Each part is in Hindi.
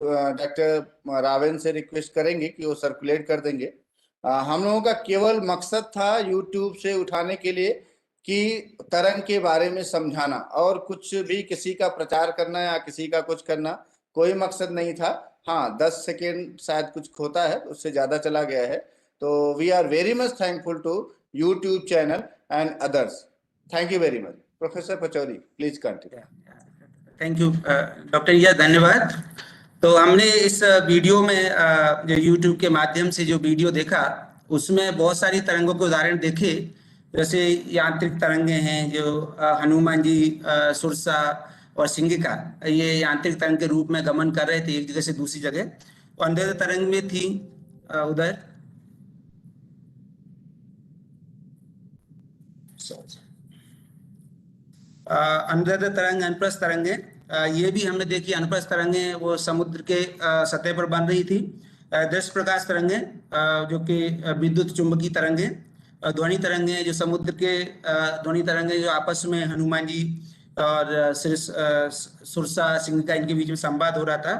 डॉक्टर रावेन से रिक्वेस्ट करेंगे कि वो सर्कुलेट कर देंगे। हम लोगों का केवल मकसद था यूट्यूब से उठाने के लिए कि तरंग के बारे में समझाना, और कुछ भी किसी का प्रचार करना या किसी का कुछ करना कोई मकसद नहीं था। हाँ, 10 सेकेंड शायद कुछ खोता है, उससे ज्यादा चला गया है। तो we are very much thankful to YouTube channel and others. Thank you very much. Professor Pachauri, please continue. Thank you doctor, यह धन्यवाद। तो हमने इस वीडियो में जो यूट्यूब के माध्यम से जो वीडियो देखा, उसमें बहुत सारी तरंगों के उदाहरण देखे। जैसे यांत्रिक तरंगे हैं जो हनुमान जी सुरसा और सिंगिका, ये यांत्रिक तरंग के रूप में गमन कर रहे थे एक जगह से दूसरी जगह। अंधेरे तरंग में थी उधर अंधेरे तरंग, अनुप्रस्थ तरंगे, ये भी हमने देखी। अनुप्रस्थ तरंगे वो समुद्र के सतह पर बन रही थी। दृश्य प्रकाश तरंगे जो कि विद्युत चुंबकीय तरंगे, ध्वनि तरंगे जो समुद्र के ध्वनि तरंगे जो आपस में हनुमान जी और सुरसा सिंगिका इनके बीच में संवाद हो रहा था।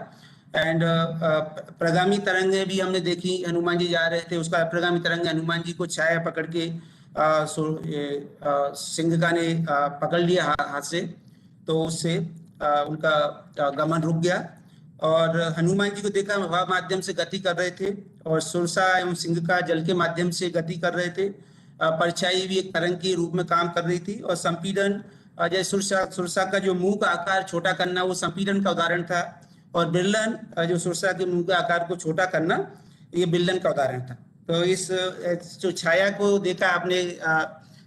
एंड प्रगामी तरंगे भी हमने देखी। हनुमान जी जा रहे थे, उसका प्रगामी तरंग हनुमान जी को छाया पकड़ के सिंगिका ने पकड़ लिया हाथ से, तो उससे उनका गमन रुक गया। और हनुमान जी को देखा हवा माध्यम से गति कर रहे थे, और सुरसा एवं सिंगिका जल के माध्यम से गति कर रहे थे। परछाई भी एक तरंग के रूप में काम कर रही थी। और संपीड़न, जैसे सुरसा का जो मुंह का आकार छोटा करना, वो संपीड़न का उदाहरण था। और बिरलन, जो सुरसा के मुंह के आकार को छोटा करना, ये बिरलन का उदाहरण था। तो इस जो छाया को देखा आपने,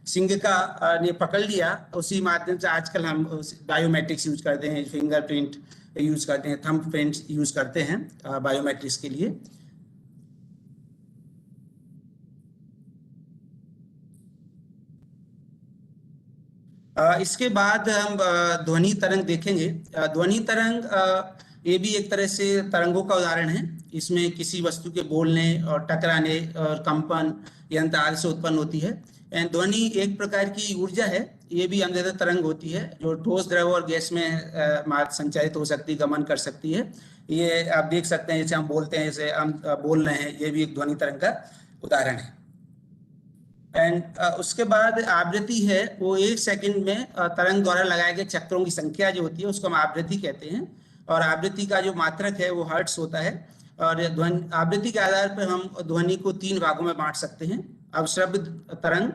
सिंगिका ने पकड़ लिया, उसी माध्यम से आजकल हम बायोमेट्रिक्स यूज करते हैं, फिंगरप्रिंट यूज करते हैं, थंब प्रिंट यूज करते हैं बायोमेट्रिक्स के लिए। इसके बाद हम ध्वनि तरंग देखेंगे। ध्वनि तरंग ये भी एक तरह से तरंगों का उदाहरण है। इसमें किसी वस्तु के बोलने और टकराने और कंपन यंत्र आदि से उत्पन्न होती है। ध्वनि एक प्रकार की ऊर्जा है, ये भी अंधेरे तरंग होती है जो ठोस, द्रव और गैस में संचारित हो सकती, गमन कर सकती है। ये आप देख सकते हैं, जैसे हम बोलते हैं, जैसे हम बोल रहे हैं, ये भी एक ध्वनि तरंग का उदाहरण है। एंड उसके बाद आवृत्ति है, वो 1 सेकंड में तरंग द्वारा लगाए गए चक्रों की संख्या जो होती है उसको हम आवृत्ति कहते हैं। और आवृत्ति का जो मात्रक है वो हर्ट्ज होता है। और ध्वनि आवृत्ति के आधार पर हम ध्वनि को 3 भागों में बांट सकते हैं: अवश्रव्य तरंग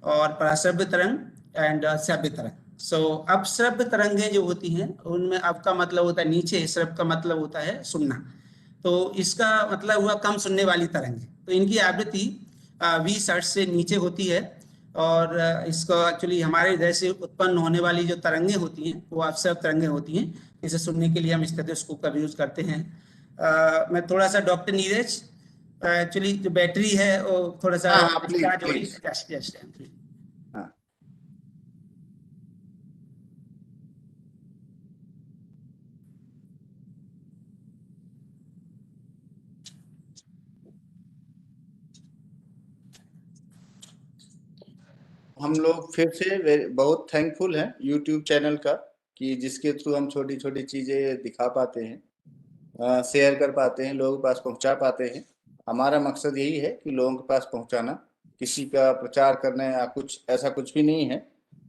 और पराश्रव्य तरंग एंड श्रव्य तरंग। सो अपश्रव्य तरंगें जो होती हैं उनमें अप का मतलब होता है नीचे, श्रव्य का मतलब होता है सुनना। तो इसका मतलब हुआ कम सुनने वाली तरंगें। तो इनकी आवृत्ति 20 हर्ट्ज से नीचे होती है। और इसको एक्चुअली हमारे हृदय से उत्पन्न होने वाली जो तरंगें होती हैं वो अपश्रव्य तरंगें होती हैं। इसे सुनने के लिए हम स्टेथोस्कोप का यूज करते हैं। मैं थोड़ा सा डॉक्टर नीरज, एक्चुअली जो बैटरी है वो थोड़ा सा हम लोग फिर से बहुत थैंकफुल हैं यूट्यूब चैनल का, कि जिसके थ्रू हम छोटी छोटी चीजें दिखा पाते हैं, शेयर कर पाते हैं, लोगों के पास पहुंचा पाते हैं। हमारा मकसद यही है कि लोगों के पास पहुंचाना, किसी का प्रचार करना या कुछ ऐसा कुछ भी नहीं है।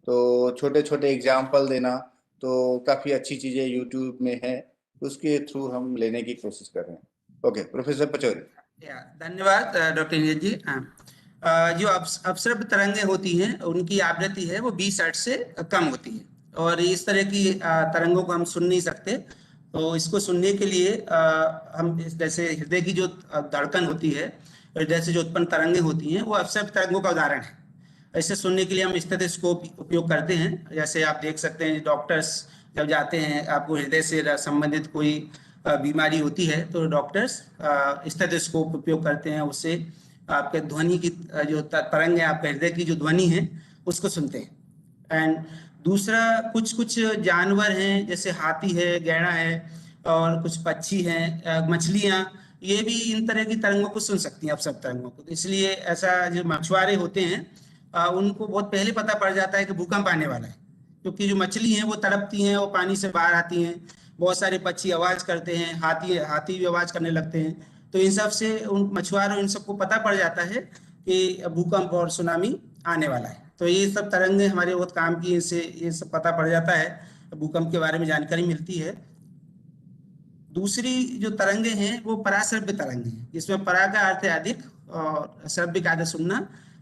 तो छोटे छोटे एग्जाम्पल देना, तो काफ़ी अच्छी चीज़ें यूट्यूब में है, उसके थ्रू हम लेने की कोशिश कर रहे हैं। Okay professor Pachauri. धन्यवाद डॉक्टर नीरज जी। जो अपश्रव्य तरंगें होती हैं उनकी आवृत्ति है वो 20 हर्ट्ज से कम होती है। और इस तरह की तरंगों को हम सुन नहीं सकते। तो इसको सुनने के लिए हम जैसे हृदय की जो धड़कन होती है, हृदय से जो उत्पन्न तरंगें होती हैं वो अपश्रव्य तरंगों का उदाहरण है। ऐसे सुनने के लिए हम स्टेथोस्कोप उपयोग करते हैं। जैसे आप देख सकते हैं, डॉक्टर्स जब जाते हैं, आपको हृदय से संबंधित कोई बीमारी होती है तो डॉक्टर्स स्टेथोस्कोप उपयोग करते हैं। उससे आपके ध्वनि की जो तरंग है, आपके हृदय की जो ध्वनि है उसको सुनते हैं। एंड दूसरा, कुछ जानवर हैं जैसे हाथी है, गैंडा है, और कुछ पक्षी हैं, मछलियाँ, ये भी इन तरह की तरंगों को सुन सकती हैं, अपश्रव्य तरंगों को। इसलिए ऐसा जो मछुआरे होते हैं उनको बहुत पहले पता पड़ जाता है कि भूकंप आने वाला है, क्योंकि जो मछली हैं वो तड़पती हैं, वो पानी से बाहर आती हैं, बहुत सारे पक्षी आवाज करते हैं, हाथी भी आवाज करने लगते हैं। तो इन सब से उन मछुआरों इन सबको पता पड़ जाता है कि भूकंप और सुनामी आने वाला है। तो ये सब तरंगे हमारे बहुत काम की, इससे ये सब पता पड़ जाता है, भूकंप के बारे में जानकारी मिलती है। दूसरी जो तरंगे हैं वो पराश्रव्य तरंगे हैं, जिसमें परा का अर्थ है अधिक और श्रव्य का अर्थ सुनना,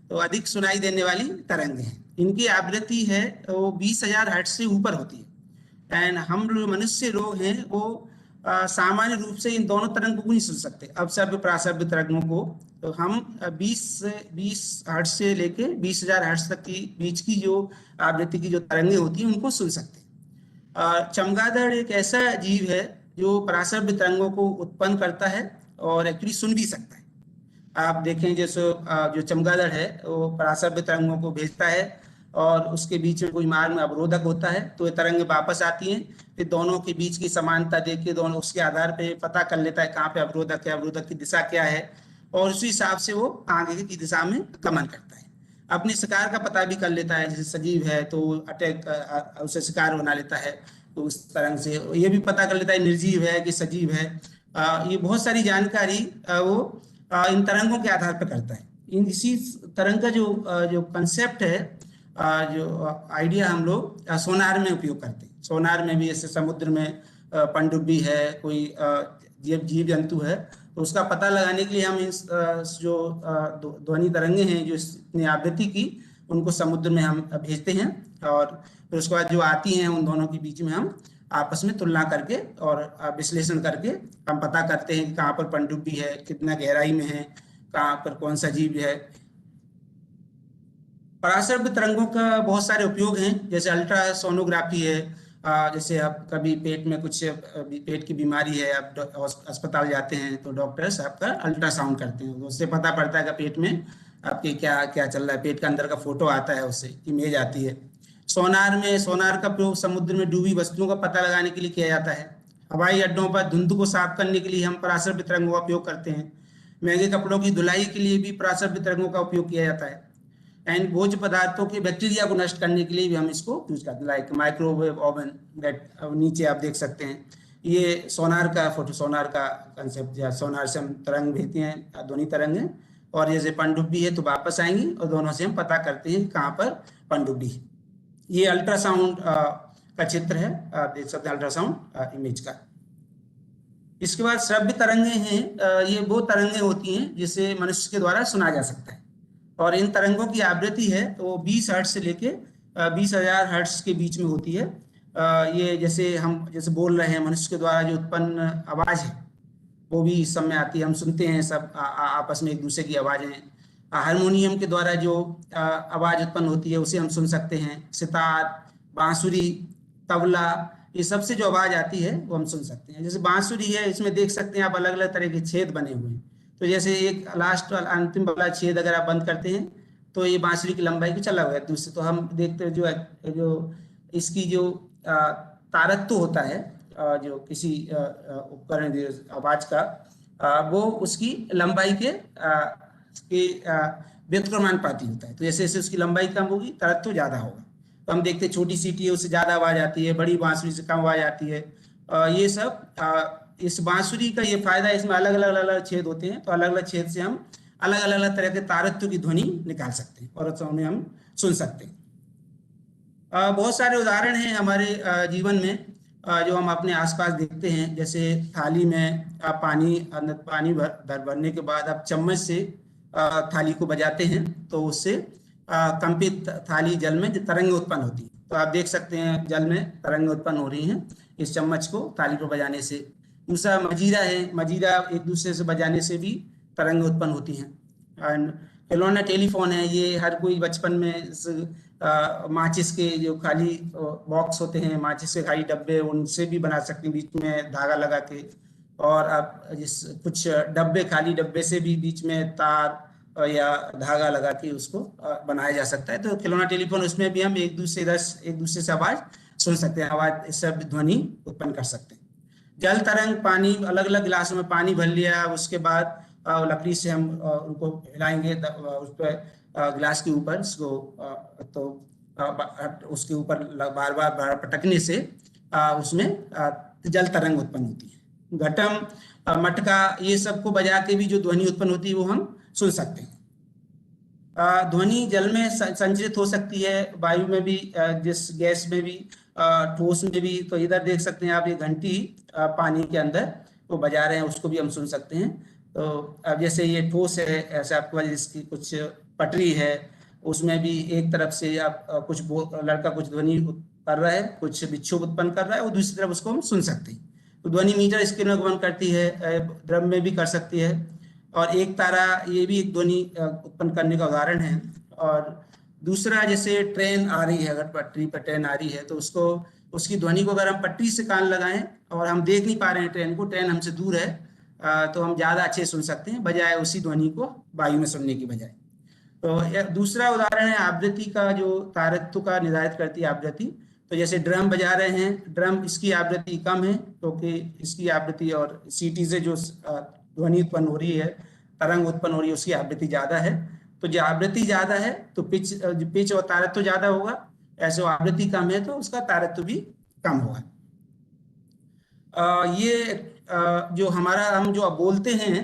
तो अधिक सुनाई देने वाली तरंगे हैं। इनकी आवृत्ति है वो 20,000 हर्ट्ज से ऊपर होती है। एंड हम जो मनुष्य लोग हैं वो सामान्य रूप से इन दोनों तरंगों को नहीं सुन सकते, अपश्रव्य पराश्रव्य तरंगों को। तो हम 20 हर्ट्ज से लेके 20,000 हर्ट्ज तक की बीच की जो आवृत्ति की जो तरंगे होती हैं उनको सुन सकते हैं। चमगादड़ एक ऐसा जीव है जो पराश्रव्य तरंगों को उत्पन्न करता है और एक्चुअली सुन भी सकता है। आप देखें जैसे जो चमगादड़ है वो पराश्रव्य तरंगों को भेजता है और उसके बीच में कोई मार्ग में अवरोधक होता है, तो ये तरंगे वापस आती हैं, फिर दोनों के बीच की समानता देख के दोनों उसके आधार पे पता कर लेता है कहाँ पे अवरोधक है, अवरोधक की दिशा क्या है, और उसी हिसाब से वो आगे की दिशा में गमन करता है। अपने शिकार का पता भी कर लेता है, जैसे सजीव है तो अटैक उसे शिकार बना लेता है, तो उस तरह से ये भी पता कर लेता है निर्जीव है कि सजीव है। ये बहुत सारी जानकारी वो इन तरंगों के आधार पर करता है। इसी तरंग का जो कंसेप्ट है, जो आइडिया हम लोग सोनार में उपयोग करते हैं। सोनार में भी जैसे समुद्र में पनडुब्बी है, कोई जीव जंतु है, तो उसका पता लगाने के लिए हम जो ध्वनि तरंगे हैं जो इसने आवृत्ति की, उनको समुद्र में हम भेजते हैं और फिर उसके बाद जो आती हैं उन दोनों के बीच में हम आपस में तुलना करके और विश्लेषण करके हम पता करते हैं कि कहाँ पर पनडुब्बी है, कितना गहराई में है, कहाँ पर कौन सा जीव है। पराश्रव्य तरंगों का बहुत सारे उपयोग हैं, जैसे अल्ट्रासोनोग्राफी है। जैसे आप कभी पेट में कुछ पेट की बीमारी है, आप अस्पताल जाते हैं तो डॉक्टर्स आपका अल्ट्रासाउंड करते हैं, तो उससे पता पड़ता है कि पेट में आपके क्या क्या चल रहा है, पेट का अंदर का फोटो आता है, उससे इमेज आती है। सोनार का प्रयोग समुद्र में डूबी वस्तुओं का पता लगाने के लिए किया जाता है। हवाई अड्डों पर धुंध को साफ करने के लिए हम पराश्रव्य तरंगों का उपयोग करते हैं। महंगे कपड़ों की धुलाई के लिए भी पराश्रव्य तरंगों का उपयोग किया जाता है। एंड भोज्य पदार्थों के बैक्टीरिया को नष्ट करने के लिए भी हम इसको यूज करते हैं, लाइक माइक्रोवेव ओवन, नीचे आप देख सकते हैं। ये सोनार का फोटो सोनार का कंसेप्ट, या सोनार से हम तरंग भेजते हैं, ध्वनि तरंग, और जैसे पनडुब्बी है तो वापस आएंगी और दोनों से हम पता करते हैं कहाँ पर पनडुब्बी है। ये अल्ट्रासाउंड का चित्र है, आप देख सकते हैं अल्ट्रासाउंड इमेज का। इसके बाद श्रव्य तरंगे हैं, ये वो तरंगे होती हैं जिसे मनुष्य के द्वारा सुना जा सकता है, और इन तरंगों की आवृत्ति है तो 20 हर्ट्ज से लेके 20,000 हर्ट्ज के बीच में होती है। ये जैसे हम जैसे बोल रहे हैं, मनुष्य के द्वारा जो उत्पन्न आवाज है वो भी इस समय आती है, हम सुनते हैं सब आपस में एक दूसरे की आवाजें। हारमोनियम के द्वारा जो आवाज उत्पन्न होती है उसे हम सुन सकते हैं। सितार, बांसुरी, तबला, ये सबसे जो आवाज आती है वो हम सुन सकते हैं। जैसे बांसुरी है, इसमें देख सकते हैं आप अलग अलग तरह के छेद बने हुए हैं, तो जैसे एक लास्ट अंतिम वाला छेद अगर आप बंद करते हैं तो ये बांसुरी की लंबाई कुछ अलग है दूसरे। तो हम देखते हैं जो इसकी जो तारत्व होता है, जो किसी उपकरण आवाज का, वो उसकी लंबाई के व्युत्क्रमानुपाती होता है। तो जैसे जैसे उसकी लंबाई कम होगी तारत्व ज्यादा होगा। तो हम देखते हैं छोटी सीटी है उससे ज्यादा आवाज आती है, बड़ी बांसुरी से कम आवाज आती है। ये सब इस बांसुरी का ये फायदा है, इसमें अलग अलग छेद होते हैं, तो अलग अलग छेद से हम अलग अलग तरह के तारत्व की ध्वनि निकाल सकते हैं और उन्हें हम सुन सकते हैं। बहुत सारे उदाहरण हैं हमारे जीवन में जो हम अपने आसपास देखते हैं। जैसे थाली में आप पानी भरने के बाद आप चम्मच से थाली को बजाते हैं तो उससे कंपित थाली जल में तरंगें उत्पन्न होती है। तो आप देख सकते हैं जल में तरंगें उत्पन्न हो रही हैं इस चम्मच को थाली पर बजाने से। दूसरा मजीरा है, मजीरा एक दूसरे से बजाने से भी तरंगें उत्पन्न होती हैं। एंड खिलौना टेलीफोन है, ये हर कोई बचपन में माचिस के जो खाली बॉक्स होते हैं, माचिस के खाली डब्बे, उनसे भी बना सकते हैं बीच में धागा लगा के। और आप कुछ डब्बे, खाली डब्बे से भी बीच में तार या धागा लगा के उसको बनाया जा सकता है। तो खिलौना टेलीफोन, उसमें भी हम एक दूसरे से आवाज सुन सकते हैं, आवाज शब्द ध्वनि उत्पन्न कर सकते हैं। जल तरंग, पानी, अलग अलग गिलासों में पानी भर लिया, उसके बाद लकड़ी से हम उनको हिलाएंगे उस पर गिलास के ऊपर इसको, तो उसके ऊपर बार बार पटकने से उसमें जल तरंग उत्पन्न होती है। घटम, मटका, ये सबको बजा के भी जो ध्वनि उत्पन्न होती है वो हम सुन सकते हैं। ध्वनि जल में संचरित हो सकती है, वायु में भी, जिस गैस में भी, ठोस में भी। तो इधर देख सकते हैं आप, ये घंटी पानी के अंदर वो बजा रहे हैं, उसको भी हम सुन सकते हैं। तो अब जैसे ये ठोस है, ऐसे आपके पास इसकी कुछ पटरी है, उसमें भी एक तरफ से आप कुछ लड़का कुछ ध्वनि कर रहा है, कुछ विक्षोभ उत्पन्न कर रहा है, और दूसरी तरफ उसको हम सुन सकते हैं। तो ध्वनि मीटर इसके निर्गमन करती है, ड्रम में भी कर सकती है। और एक तारा, ये भी एक ध्वनि उत्पन्न करने का उदाहरण है। और दूसरा, जैसे ट्रेन आ रही है, अगर पटरी पर ट्रेन आ रही है तो उसको, उसकी ध्वनि को अगर हम पटरी से कान लगाएं और हम देख नहीं पा रहे हैं ट्रेन को, ट्रेन हमसे दूर है, तो हम ज़्यादा अच्छे सुन सकते हैं, बजाय उसी ध्वनि को वायु में सुनने की बजाय। तो दूसरा उदाहरण है आवृत्ति का, जो तारत्व का निर्धारित करती है आवृत्ति। तो जैसे ड्रम बजा रहे हैं, ड्रम, इसकी आवृत्ति कम है क्योंकि इसकी आवृत्ति और सीटी से जो ध्वनि उत्पन्न हो रही है, तरंग उत्पन्न हो रही है, उसकी आवृत्ति ज्यादा है। तो जो आवृत्ति ज्यादा है तो पिच और तारत्व ज्यादा होगा, ऐसे आवृत्ति कम है तो उसका तारत्व भी कम होगा। ये जो हमारा, हम जो बोलते हैं,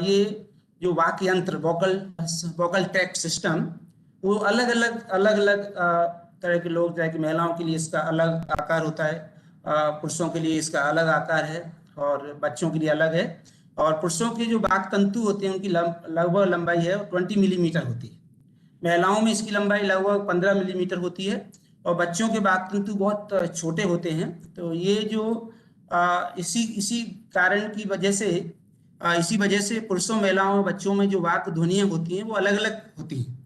ये जो वाक्य यंत्र, वोकल ट्रैक सिस्टम, वो अलग अलग तरह के लोग, तरह की महिलाओं के लिए इसका अलग आकार होता है, पुरुषों के लिए इसका अलग आकार है, और बच्चों के लिए अलग है। और पुरुषों के जो वाक तंतु होते हैं उनकी लगभग लंबाई है 20 मिलीमीटर होती है। महिलाओं में इसकी लंबाई लगभग 15 मिलीमीटर होती है, और बच्चों के वाक तंतु बहुत छोटे होते हैं। तो ये जो इसी कारण की वजह से, इसी वजह से पुरुषों, महिलाओं और बच्चों में जो वाक ध्वनियां होती हैं वो अलग अलग होती हैं।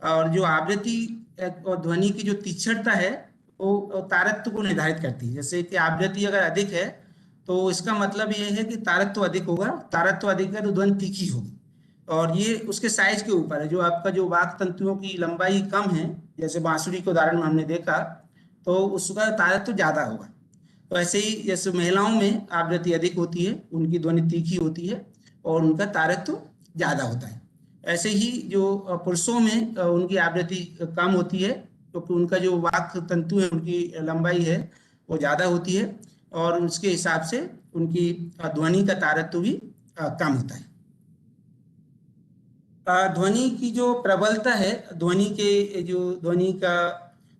और जो आवृत्ति और ध्वनि की जो तीक्ष्णता है वो तारत्व को निर्धारित करती है। जैसे कि आवृत्ति अगर अधिक है तो इसका मतलब ये है कि तारत्व अधिक होगा, तारत्व अधिक है तो ध्वनि तीखी होगी। और ये उसके साइज के ऊपर है, जो आपका जो वाक तंतुओं की लंबाई कम है, जैसे बांसुरी के उदाहरण में हमने देखा, तो उसका तारत्व ज्यादा होगा। तो ऐसे ही जैसे महिलाओं में आवृत्ति अधिक होती है, उनकी ध्वनि तीखी होती है और उनका तारत्व ज्यादा होता है। ऐसे ही जो पुरुषों में उनकी आवृत्ति कम होती है, क्योंकि उनका जो वाक तंतु है, उनकी लंबाई है वो ज्यादा होती है, और उसके हिसाब से उनकी ध्वनि का तारत्व भी कम होता है। ध्वनि की जो प्रबलता है, ध्वनि के जो ध्वनि का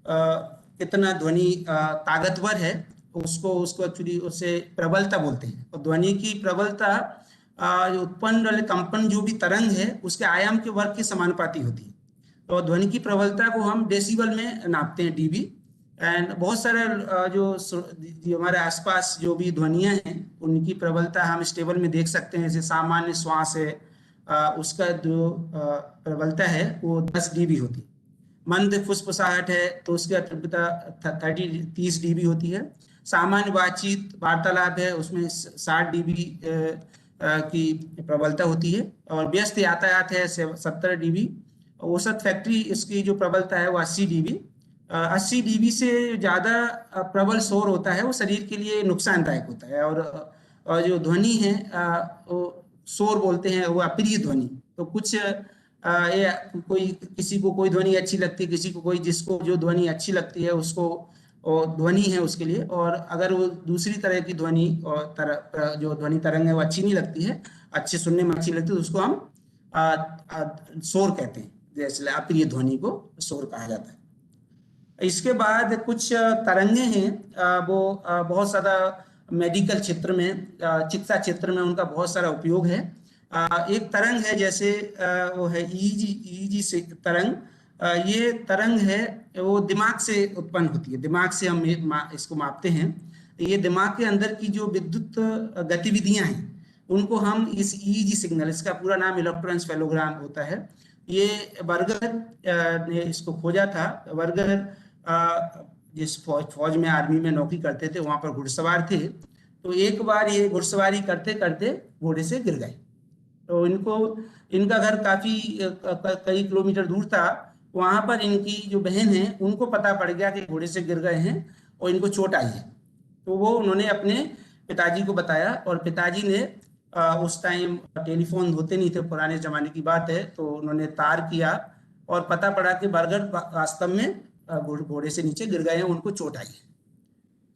कितना ध्वनि ताकतवर है, उसको एक्चुअली उसे प्रबलता बोलते हैं। और ध्वनि की प्रबलता उत्पन्न वाले कंपन, जो भी तरंग है, उसके आयाम के वर्ग के समानुपाती होती है। तो ध्वनि की प्रबलता को हम डेसिबल में नापते हैं, डीबी। एंड बहुत सारे जो हमारे आसपास जो भी ध्वनियां हैं उनकी प्रबलता हम इस टेबल में देख सकते हैं। जैसे सामान्य श्वास है, उसका जो प्रबलता है वो 10 डीबी होती है। मंद फुसफुसाहट है तो उसकी तीव्रता 30 डीबी होती है। सामान्य बातचीत, वार्तालाप है, उसमें 60 डीबी की प्रबलता होती है। और व्यस्त यातायात है 70 डीबी। औसत फैक्ट्री, इसकी जो प्रबलता है वो 80 डीबी। 80 डीबी से ज़्यादा प्रबल शोर होता है वो शरीर के लिए नुकसानदायक होता है। और जो ध्वनि है वो शोर बोलते हैं, वो अप्रिय ध्वनि। तो कुछ कोई, किसी को कोई ध्वनि अच्छी लगती है, किसी को कोई, जिसको जो ध्वनि अच्छी लगती है उसको ध्वनि है उसके लिए। और अगर वो दूसरी तरह की ध्वनि और जो ध्वनि तरंग है वो अच्छी नहीं लगती है, अच्छे सुनने में अच्छी लगती है, तो उसको हम शोर कहते हैं। जैसे अप्रिय ध्वनि को शोर कहा जाता है। इसके बाद कुछ तरंगे हैं, वो बहुत ज़्यादा मेडिकल क्षेत्र में, चिकित्सा क्षेत्र में उनका बहुत सारा उपयोग है। एक तरंग है, जैसे वो है ईईजी से तरंग। ये तरंग है वो दिमाग से उत्पन्न होती है, दिमाग से हम इसको मापते हैं। ये दिमाग के अंदर की जो विद्युत गतिविधियां हैं उनको हम इस ईईजी सिग्नल, इसका पूरा नाम इलेक्ट्रोएन्सेफेलोग्राम होता है। ये बर्गर ने इसको खोजा था। बर्गर जिस फौज में, आर्मी में नौकरी करते थे, वहां पर घुड़सवार थे। तो एक बार ये घुड़सवारी करते करते घोड़े से गिर गए। तो इनका घर काफी कई किलोमीटर दूर था। वहां पर इनकी जो बहन है उनको पता पड़ गया कि घोड़े से गिर गए हैं और इनको चोट आई है। तो वो उन्होंने अपने पिताजी को बताया, और पिताजी ने उस टाइम टेलीफोन होते नहीं थे, पुराने जमाने की बात है, तो उन्होंने तार किया और पता पड़ा कि बर्गर वास्तव में घोड़े से नीचे गिर गए हैं, उनको चोट आई है।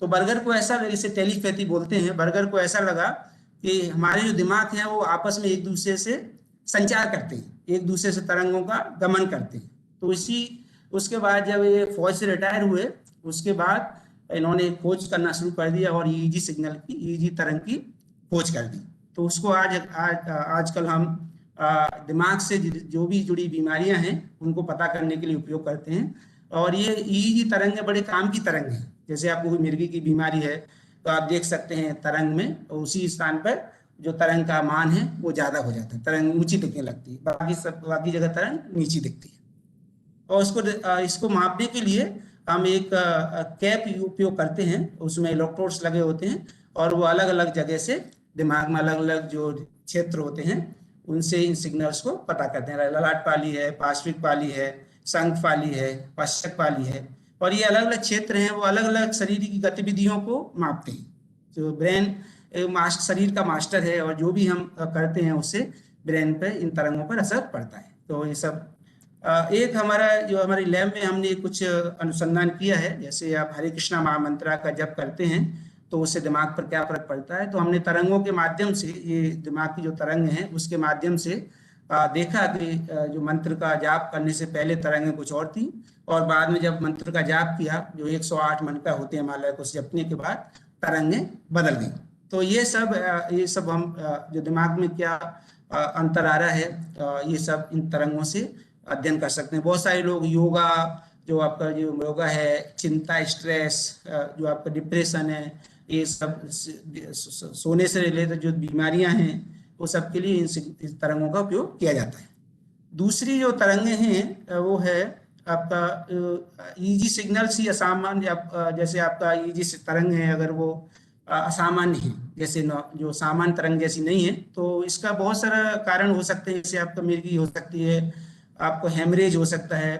तो बर्गर को ऐसा, इसे टेलीपैथी बोलते हैं, बर्गर को ऐसा लगा कि हमारे जो दिमाग है वो आपस में एक दूसरे से संचार करते हैं, एक दूसरे से तरंगों का गमन करते हैं। तो उसके बाद जब ये फौज से रिटायर हुए, उसके बाद इन्होंने खोज करना शुरू कर दिया और ईईजी सिग्नल की, ईईजी तरंग की खोज कर दी। तो उसको आजकल हम दिमाग से जो भी जुड़ी बीमारियां हैं उनको पता करने के लिए उपयोग करते हैं। और ये ईईजी तरंग बड़े काम की तरंग है। जैसे आपको कोई मिर्गी की बीमारी है तो आप देख सकते हैं तरंग में उसी स्थान पर जो तरंग का मान है वो ज्यादा हो जाता है, तरंग ऊंची दिखने लगती है, बाकी जगह तरंग नीची दिखती है। और इसको मापने के लिए हम एक कैप उपयोग करते हैं, उसमें इलेक्ट्रोड्स लगे होते हैं और वो अलग अलग जगह से दिमाग में अलग अलग जो क्षेत्र होते हैं उनसे इन सिग्नल्स को पता करते हैं। ललाट पाली है, पार्श्विक पाली है, शंख पाली है, पश्चक पाली है, और ये अलग अलग क्षेत्र हैं, वो अलग अलग शरीर की गतिविधियों को मापते हैं। जो ब्रेन शरीर का मास्टर है और जो भी हम करते हैं उससे ब्रेन पे इन तरंगों पर असर पड़ता है। तो ये सब एक हमारी लैब में हमने कुछ अनुसंधान किया है। जैसे आप हरे कृष्णा महामंत्रा का जप करते हैं तो उससे दिमाग पर क्या फर्क पड़ता है, तो हमने तरंगों के माध्यम से, ये दिमाग की जो तरंग है उसके माध्यम से देखा कि जो मंत्र का जाप करने से पहले तरंगें कुछ और थी और बाद में जब मंत्र का जाप किया, जो 108 मंत्र होते हैं हिमालय को जपने के बाद, तरंगें बदल गई। तो ये सब हम जो दिमाग में क्या अंतर आ रहा है, ये सब इन तरंगों से अध्ययन कर सकते हैं। बहुत सारे लोग योगा, जो आपका जो योगा है, चिंता, स्ट्रेस, जो आपका डिप्रेशन है, ये सब सोने से रिलेटेड जो बीमारियां हैं वो सब के लिए इन तरंगों का उपयोग किया जाता है। दूसरी जो तरंगें हैं वो है आपका ईजी सिग्नल्स ही असामान्य, जैसे आपका ईजी तरंग है अगर वो असामान्य है, जैसे जो सामान्य तरंग जैसी नहीं है, तो इसका बहुत सारा कारण हो सकते हैं। जैसे आपका मिर्गी हो सकती है, आपको हेमरेज हो सकता है,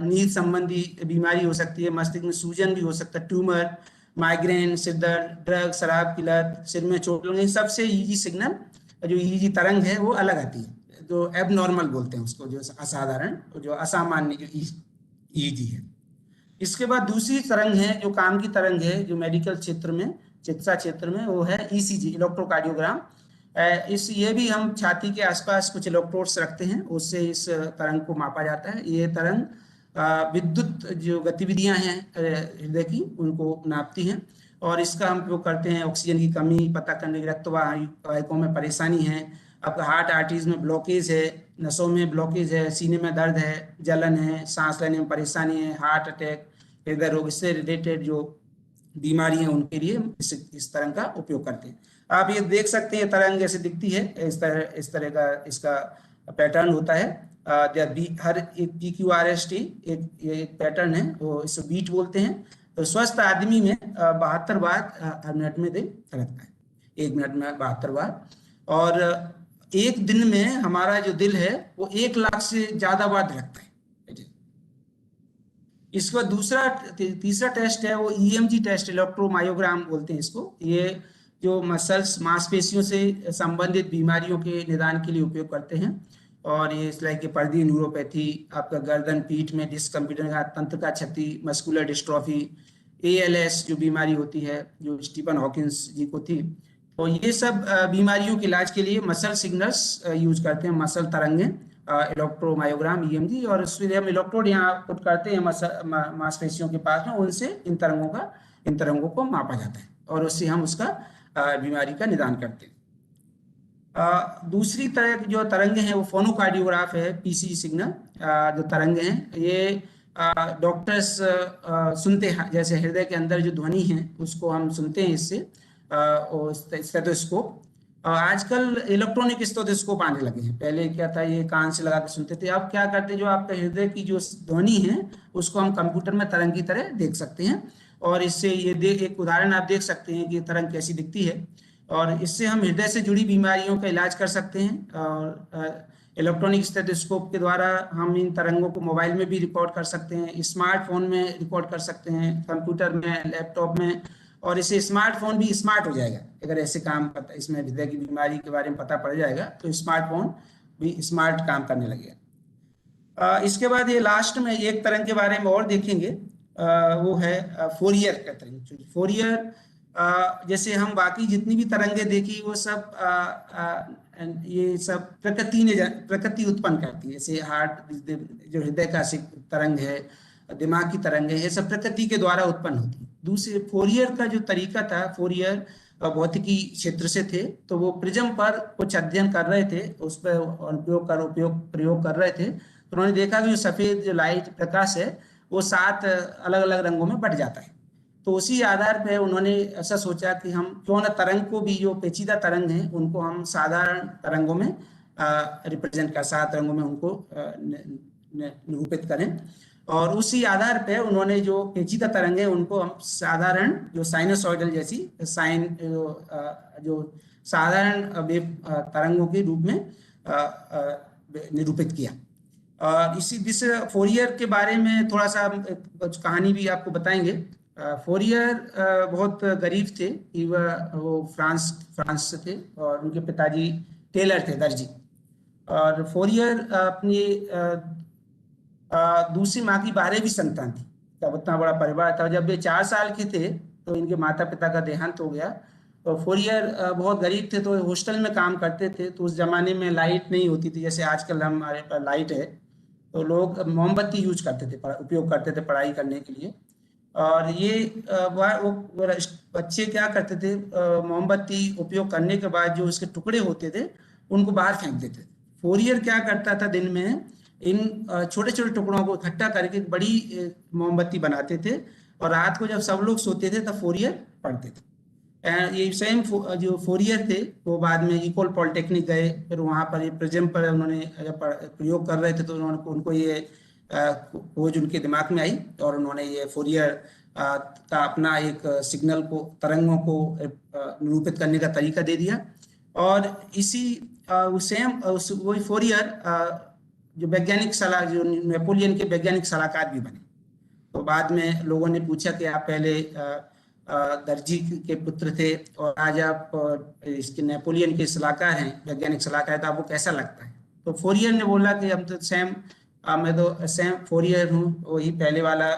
नींद संबंधी बीमारी हो सकती है, मस्तिष्क में सूजन भी हो सकता है, ट्यूमर, माइग्रेन, सिर दर्द, ड्रग, शराब की लत, सिर में चोट लगने, सबसे ईजी सिग्नल, जो ईजी तरंग है वो अलग आती है, जो एबनॉर्मल बोलते हैं उसको, जो असाधारण, जो असामान्य ईजी है। इसके बाद दूसरी तरंग है जो काम की तरंग है, जो मेडिकल क्षेत्र में, चिकित्सा क्षेत्र में, वो है ईसीजी, इलेक्ट्रोकार्डियोग्राम। ये भी हम छाती के आसपास कुछ इलेक्ट्रोड्स रखते हैं, उससे इस तरंग को मापा जाता है। ये तरंग विद्युत जो गतिविधियां हैं हृदय की उनको नापती हैं और इसका हम उपयोग करते हैं ऑक्सीजन की कमी पता करने के, रक्तवाहिकाओं में परेशानी है, आपका हार्ट आर्टरीज में ब्लॉकेज है, नसों में ब्लॉकेज है, सीने में दर्द है, जलन है, सांस लेने में परेशानी है, हार्ट अटैक, हृदय रोग, इससे रिलेटेड जो बीमारी है उनके लिए इस तरंग का उपयोग करते हैं। आप ये देख सकते हैं तरंग जैसे दिखती है, इस तरह का इसका पैटर्न होता है। हर एक PQRST एक पैटर्न है, वो इसको बीट बोलते हैं। तो स्वस्थ आदमी में 72 बार हर मिनट में दिल धड़कता है, 1 मिनट में 72 बार। और एक दिन में हमारा जो दिल है वो 1 लाख से ज्यादा बार धड़कता है। इसका तीसरा टेस्ट है वो EMG टेस्ट, इलेक्ट्रोमायोग्राम बोलते हैं इसको। ये जो मसल्स, मांसपेशियों से संबंधित बीमारियों के निदान के लिए उपयोग करते हैं। और ये लाइक के पर्दी न्यूरोपैथी, आपका गर्दन पीठ में डिस्क कंप्यूटर तंत्र का क्षति, मस्कुलर डिस्ट्रॉफी, ALS जो बीमारी होती है जो स्टीफन हॉकिंस जी को थी, तो ये सब बीमारियों के इलाज के लिए मसल सिग्नल्स यूज करते हैं, मसल तरंगें, इलेक्ट्रोमायोग्राम, EMG। और इसलिए हम इलेक्ट्रोड यहाँ पुट करते हैं मांसपेशियों के पास में, उनसे इन तरंगों को मापा जाता है और उससे हम उसका बीमारी का निदान करते हैं। दूसरी तरह की जो तरंगें हैं वो फोनोकार्डियोग्राफ है, PCE सिग्नल जो तरंगें हैं, ये डॉक्टर्स सुनते हैं, जैसे हृदय के अंदर जो ध्वनि है उसको हम सुनते हैं इससे, और स्टेथोस्कोप। आजकल इलेक्ट्रॉनिक स्टेथोस्कोप आने लगे हैं। पहले क्या था, ये कान से लगा के सुनते थे, अब क्या करते हैं, जो आपके हृदय की जो ध्वनि है उसको हम कंप्यूटर में तरंग की तरह देख सकते हैं। और इससे एक उदाहरण आप देख सकते हैं कि तरंग कैसी दिखती है, और इससे हम हृदय से जुड़ी बीमारियों का इलाज कर सकते हैं। और इलेक्ट्रॉनिक स्टेथोस्कोप के द्वारा हम इन तरंगों को मोबाइल में भी रिकॉर्ड कर सकते हैं, स्मार्टफोन में रिकॉर्ड कर सकते हैं, कंप्यूटर में, लैपटॉप में। और इससे स्मार्टफोन भी स्मार्ट हो जाएगा अगर ऐसे काम पता, इसमें हृदय की बीमारी के बारे में पता पड़ जाएगा तो स्मार्टफोन भी स्मार्ट काम करने लगेगा। इसके बाद ये लास्ट में एक तरंग के बारे में और देखेंगे, वो है फोरियर का तरंग। फोरियर जैसे हम बाकी जितनी भी तरंगे देखी वो सब ये सब प्रकृति उत्पन्न करती है। जैसे हार्ट, जो हृदय का तरंग है, दिमाग की तरंग है, ये सब प्रकृति के द्वारा उत्पन्न होती है। दूसरे फोरियर का जो तरीका था, फोरियर भौतिकी क्षेत्र से थे, तो वो प्रिज्म पर कुछ अध्ययन कर रहे थे, उस पर प्रयोग कर रहे थे। तो उन्होंने देखा कि जो सफेद जो लाइट प्रकाश है वो 7 अलग अलग रंगों में बट जाता है। तो उसी आधार पर उन्होंने ऐसा सोचा कि हम क्यों ना तरंग को भी, जो पेचीदा तरंग है उनको हम साधारण तरंगों में रिप्रेजेंट कर, 7 रंगों में उनको निरूपित करें। और उसी आधार पे उन्होंने जो पेचीदा तरंग है उनको हम साधारण, जो साइनसॉइडल जैसी जो साधारण वेव तरंगों के रूप में निरूपित किया। और इस फोरियर के बारे में थोड़ा सा कुछ कहानी भी आपको बताएंगे। फोरियर बहुत गरीब थे, वो फ्रांस से थे और उनके पिताजी टेलर थे, दर्जी। और फोरियर अपनी दूसरी माँ की 12वीं संतान थी। तब उतना बड़ा परिवार था। जब ये 4 साल के थे तो इनके माता पिता का देहांत हो गया। तो फोरियर बहुत गरीब थे, तो हॉस्टल में काम करते थे। तो उस जमाने में लाइट नहीं होती थी जैसे आजकल हमारे पास लाइट है। तो लोग मोमबत्ती यूज करते थे, उपयोग करते थे पढ़ाई करने के लिए। और ये वो बच्चे क्या करते थे, मोमबत्ती उपयोग करने के बाद जो उसके टुकड़े होते थे उनको बाहर फेंक देते थे। फोरियर क्या करता था, दिन में इन छोटे छोटे टुकड़ों को इकट्ठा करके एक बड़ी मोमबत्ती बनाते थे, और रात को जब सब लोग सोते थे तब फोरियर पढ़ते थे। ये सेम जो फोरियर थे वो बाद में इकोल पॉलिटेक्निक गए, फिर वहाँ पर प्रिज्म पर उन्होंने जब प्रयोग कर रहे थे तो उनको ये खोज उनके दिमाग में आई, और उन्होंने ये फोरियर का अपना एक सिग्नल को, तरंगों को निरूपित करने का तरीका दे दिया। और इसी सेम वही फोरियर जो वैज्ञानिक सलाह, जो नेपोलियन के वैज्ञानिक सलाहकार भी बने। तो बाद में लोगों ने पूछा कि आप पहले दर्जी के पुत्र थे और आज आप इसके नेपोलियन के सलाहकार हैं, वैज्ञानिक सलाहकार, तो आपको कैसा लगता है? तो फोरियर ने बोला कि हम तो मैं तो सेम फोरियर हूँ, वही पहले वाला,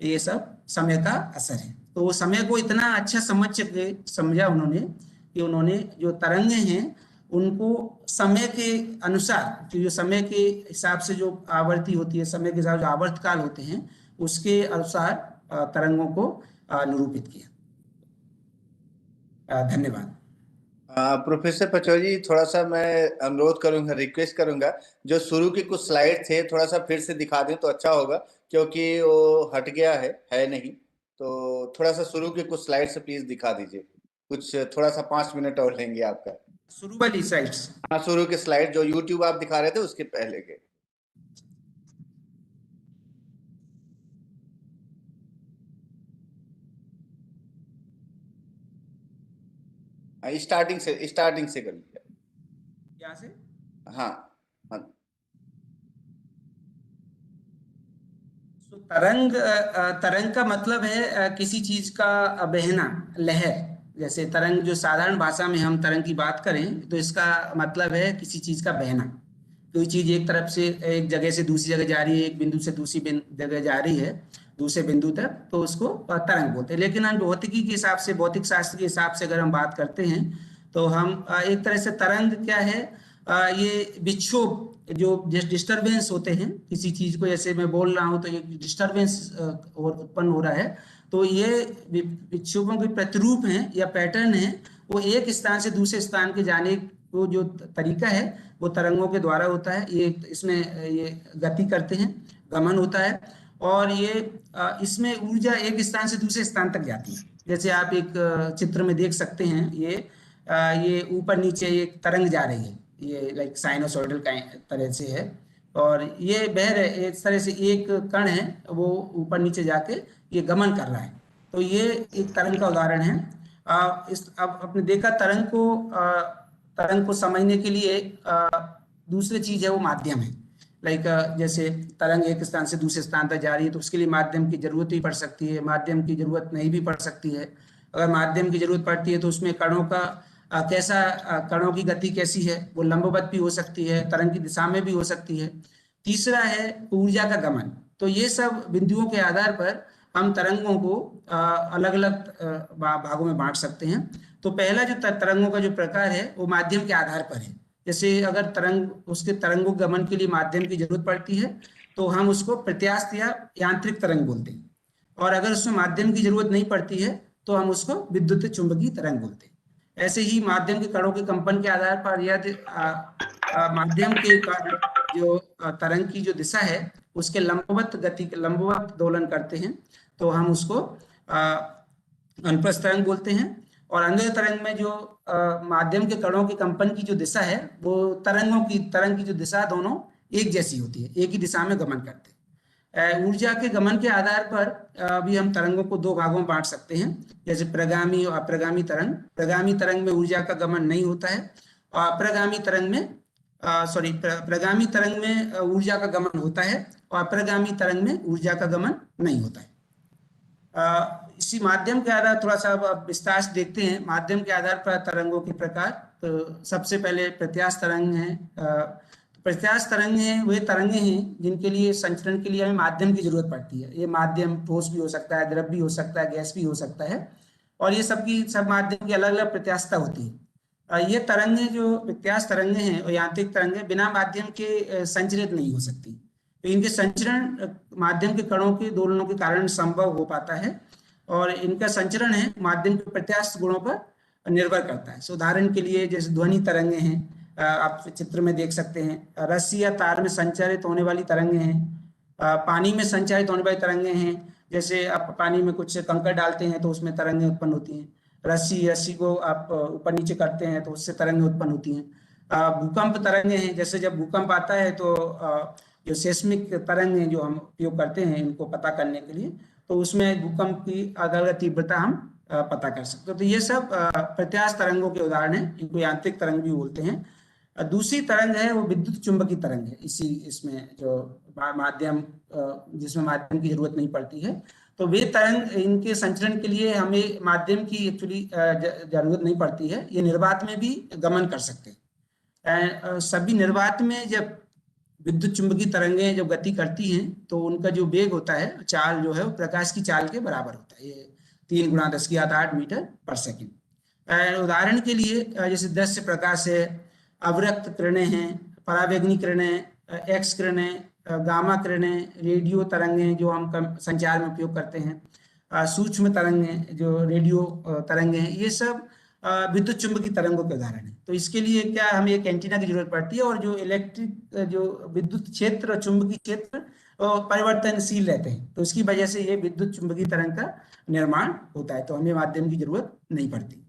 ये सब समय का असर है। तो वो समय को इतना अच्छा समझा उन्होंने कि उन्होंने जो तरंगे हैं उनको समय के अनुसार, जो समय के हिसाब से जो आवर्ती होती है, समय के हिसाब से आवर्तकाल होते हैं, उसके अनुसार तरंगों को निरूपित किया। धन्यवाद। प्रोफेसर पचौरी, थोड़ा सा मैं अनुरोध करूंगा, रिक्वेस्ट करूंगा, जो शुरू के कुछ स्लाइड थे थोड़ा सा फिर से दिखा दें तो अच्छा होगा, क्योंकि वो हट गया है नहीं। तो थोड़ा सा शुरू के कुछ स्लाइड से प्लीज दिखा दीजिए, कुछ थोड़ा सा 5 मिनट और लेंगे आपका। शुरू वाली स्लाइड्स? हाँ, शुरू के स्लाइड जो यूट्यूब आप दिखा रहे थे उसके पहले के। स्टार्टिंग से कर लीजिए। यहाँ से? हाँ हाँ। तो तरंग का मतलब है किसी चीज का बहना, लहर। जैसे तरंग, जो साधारण भाषा में हम तरंग की बात करें तो इसका मतलब है किसी चीज का बहना। कोई चीज एक तरफ से, एक जगह से दूसरी जगह जा रही है, एक बिंदु से दूसरी जगह जा रही है, दूसरे बिंदु तक, तो उसको तरंग बोलते हैं। लेकिन हम भौतिकी के हिसाब से, भौतिक शास्त्र के हिसाब से अगर हम बात करते हैं तो हम एक तरह से तरंग क्या है, ये विक्षोभ, जो डिस्टरबेंस होते हैं किसी चीज को, जैसे मैं बोल रहा हूं तो एक डिस्टरबेंस उत्पन्न हो रहा है, तो ये विक्षोभों के प्रतिरूप हैं या पैटर्न है। वो एक स्थान से दूसरे स्थान के जाने को जो तरीका है वो तरंगों के द्वारा होता है। ये इसमें ये गति करते हैं, गमन होता है, और ये इसमें ऊर्जा एक स्थान से दूसरे स्थान तक जाती है। जैसे आप एक चित्र में देख सकते हैं, ये ऊपर नीचे एक तरंग जा रही है, ये लाइक साइनोसॉइडल का तरह से है, और ये बह रहे, इस तरह से एक कण है वो ऊपर नीचे जाके ये गमन कर रहा है। तो ये एक तरंग का उदाहरण है। अब आपने देखा तरंग को समझने के लिए दूसरी चीज है वो माध्यम है। लाइक जैसे तरंग एक स्थान से दूसरे स्थान तक जा रही है तो उसके लिए माध्यम की जरूरत भी पड़ सकती है, माध्यम की जरूरत नहीं भी पड़ सकती है। अगर माध्यम की जरूरत पड़ती है तो उसमें कणों का कणों की गति कैसी है, वो लंबवत भी हो सकती है, तरंग की दिशा में भी हो सकती है। तीसरा है ऊर्जा का गमन। तो ये सब बिंदुओं के आधार पर हम तरंगों को अलग अलग भागों में बांट सकते हैं। तो पहला जो तरंगों का जो प्रकार है वो माध्यम के आधार पर है। जैसे अगर उसके तरंगों गमन के लिए माध्यम की जरूरत पड़ती है तो हम उसको प्रत्यास्थ या यांत्रिक तरंग बोलते हैं, और अगर उसमें माध्यम की जरूरत नहीं पड़ती है तो हम उसको विद्युत चुंबकीय तरंग बोलते हैं। ऐसे ही माध्यम के कणों के कंपन के आधार पर यदि माध्यम के कण जो तरंग की जो दिशा है उसके लंबवत दोलन करते हैं तो हम उसको अनुप्रस्थ तरंग बोलते हैं। और अनुदैर्ध्य तरंग में जो माध्यम के कणों के कंपन की जो दिशा है वो तरंग की जो दिशा दोनों एक जैसी होती है, एक ही दिशा में गमन करते हैं। ऊर्जा के गमन के आधार पर भी हम तरंगों को दो भागों में बांट सकते हैं, जैसे प्रगामी और अप्रगामी तरंग। प्रगामी तरंग में ऊर्जा का गमन नहीं होता है और अप्रगामी तरंग में प्रगामी तरंग में ऊर्जा का गमन होता है और अप्रगामी तरंग में ऊर्जा का गमन नहीं होता है। इसी माध्यम के आधार थोड़ा सा अब विस्तार से देखते हैं माध्यम के आधार पर तरंगों के प्रकार। तो सबसे पहले प्रत्यास्थ तरंग है। प्रत्यास्थ तरंग है वे तरंगे हैं जिनके लिए संचरण के लिए हमें माध्यम की जरूरत पड़ती है। ये माध्यम ठोस भी हो सकता है, द्रव भी हो सकता है, गैस भी हो सकता है, और ये सब माध्यम की अलग अलग प्रत्यास्थता होती है। ये तरंगे जो प्रत्यास्थ तरंगे हैं और यांत्रिक तरंगे बिना माध्यम के संचरित नहीं हो सकती। तो इनके संचरण माध्यम के कणों के दोलनों के कारण संभव हो पाता है, और इनका संचरण है माध्यम के प्रत्यास्थ गुणों पर निर्भर करता है। उदाहरण के लिए जैसे ध्वनि तरंगे हैं, आप चित्र में देख सकते हैं। रस्सी या तार में संचारित होने वाली तरंगे हैं। पानी में संचारित होने वाली तरंगे हैं, जैसे आप पानी में कुछ कंकड़ डालते हैं तो उसमें तरंगे उत्पन्न होती हैं। रस्सी को आप ऊपर नीचे करते हैं तो उससे तरंगे उत्पन्न होती हैं। भूकंप तरंगे हैं, जैसे जब भूकंप आता है तो जो सेस्मिक तरंग हैं जो हम उपयोग करते हैं इनको पता करने के लिए, तो उसमें भूकंप की अलग अलग तीव्रता हम पता कर सकते हैं। तो ये सब प्रत्यास्थ तरंगों के उदाहरण हैं, इनको यांत्रिक तरंग भी बोलते हैं। दूसरी तरंग है वो विद्युत चुंबकीय तरंग है। इसमें जो माध्यम जिसमें माध्यम की जरूरत नहीं पड़ती है, तो वे तरंग इनके संचरण के लिए हमें माध्यम की एक्चुअली जरूरत नहीं पड़ती है, ये निर्वात में भी गमन कर सकते हैं। सभी निर्वात में जब विद्युत चुंबकीय तरंगें जब गति करती हैं तो उनका जो वेग होता है, चाल जो है वो प्रकाश की चाल के बराबर होता है, ये 3 × 10⁸ मीटर पर सेकंड। उदाहरण के लिए जैसे दृश्य प्रकाश है, अवरक्त किरणें हैं, परावैंगनी किरणें, एक्स किरणें, गामा किरणें, रेडियो तरंगें जो हम संचार में उपयोग करते हैं, सूक्ष्म तरंगें जो रेडियो तरंगें हैं, ये सब विद्युत चुंबकीय तरंगों के उदाहरण है। तो इसके लिए क्या हमें एक एंटीना की जरूरत पड़ती है, और जो जो विद्युत क्षेत्र और चुंबकीय क्षेत्र परिवर्तनशील रहते हैं, तो इसकी वजह से ये विद्युत चुंबकीय तरंग का निर्माण होता है, तो हमें माध्यम की जरूरत नहीं पड़ती।